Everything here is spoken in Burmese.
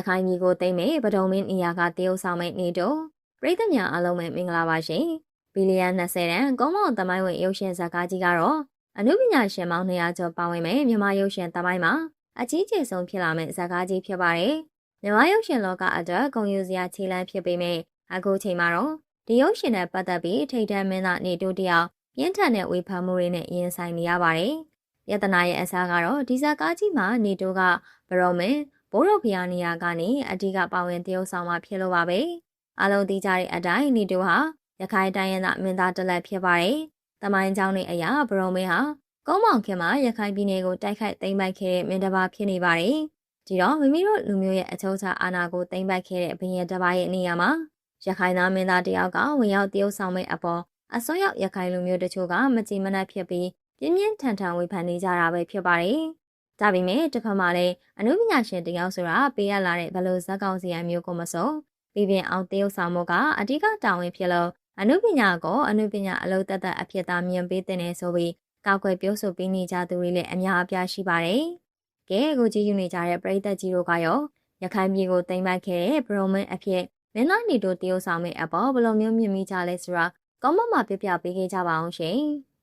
ခိုင်ပြည်ကိုသိမ်းမဲ့ပဒုံမင်းနေရာကတရုတ်ဆောင်မဲ့နေတို့ပြည်သူများအားလုံးပဲမင်္ဂလာပါရှင်ဘီလီယံ20တန်းကုန်းမောင်သမိုင်းဝင်ရုပ်ရှင်ဇာတ်ကားကြီးကတော့အနုပညာရှင်ပေါင်း200ကျော်ပါဝင်မဲ့မြန်မာရုပ်ရှင်သမိုင်းမှာအကြီးကျယ်ဆုံးဖြစ်လာမဲ့ဇာတ်ကားကြီးဖြစ်ပါတယ်မြန်မာရုပ်ရှင်လောကအတွက်ဂုဏ်ယူစရာခြေလှမ်းဖြစ်ပေမဲ့အခုချိန်မှာတော့ဒီရုပ်ရှင်နဲ့ပတ်သက်ပြီးထိတ်တန့်မင်းသားနေတို့တယောက်ပြင်းထန်တဲ့ဝေဖန်မှုတွေနဲ့ရင်ဆိုင်နေရပါတယ်ယတနာရဲ့အစားကတော့ဒီဇာတ်ကားကြီးမှာနေတို့ကဘရောမင်းဘိုးတော်ဖျားနေရာကနေအဓိကပါဝင်တရုတ်ဆောင်မှာဖြစ်လို့ပါပဲအားလုံးသိကြတဲ့အတိုင်းနေတို့ဟာရခိုင်တိုင်းရင်းသားမင်းသားတစ်လက်ဖြစ်ပါတယ်တမိုင်းကြောင်းနဲ့အရာဘရောမင်းဟာကုန်းမောင်ခင်မှာရခိုင်ပြည်နယ်ကိုတိုက်ခိုက်သိမ်းပိုက်ခဲ့တဲ့မင်းတစ်ပါးဖြစ်နေပါတယ်ဒီတော့မိမိတို့လူမျိုးရဲ့အချုပ်အခြာအာဏာကိုသိမ်းပိုက်ခဲ့တဲ့ဘုရင်တစ်ပါးရဲ့နေရာမှာရခိုင်သားမင်းသားတယောက်ကဝင်ရောက်တရုတ်ဆောင်မဲ့အပေါ်အစွန်းရောက်ရခိုင်လူမျိုးတချို့ကမကြည်မနှက်ဖြစ်ပြီးပြင်းပြင်းထန်ထန်ဝေဖန်နေကြတာပဲဖြစ်ပါတယ်ဒါပေမဲ့တစ်ဖက်မှာလည်းအနုပညာရှင်တယောက်ဆိုတာပေးရလာတဲ့ဘလို့ဇက်ကောင်စီအမျိုးကိုမစုံပြည်ပြင်းအောင်တရုတ်ဆောင်မှုကအဓိကတာဝန်ဖြစ်လို့အနုပညာကိုအနုပညာအလုပ်သက်အဖြစ်သားမြင်ပေးတဲ့နေဆိုပြီးကောက်ွယ်ပြောဆိုပေးနေကြသူတွေလည်းအများအပြားရှိပါတယ်။ကဲအခုကြည့်ယူနေကြတဲ့ပရိသတ်ကြီးတို့ကရောရခိုင်ပြည်ကိုသိမ်းပိုက်ခဲ့တဲ့ဘရိုမန်အဖြစ်မင်းသားနေတို့တရုတ်ဆောင်မဲ့အပေါ်ဘယ်လိုမျိုးမြင်မိကြလဲဆိုတာကောမန့်မှာပြပြပေးခဲ့ကြပါအောင်ရှင်။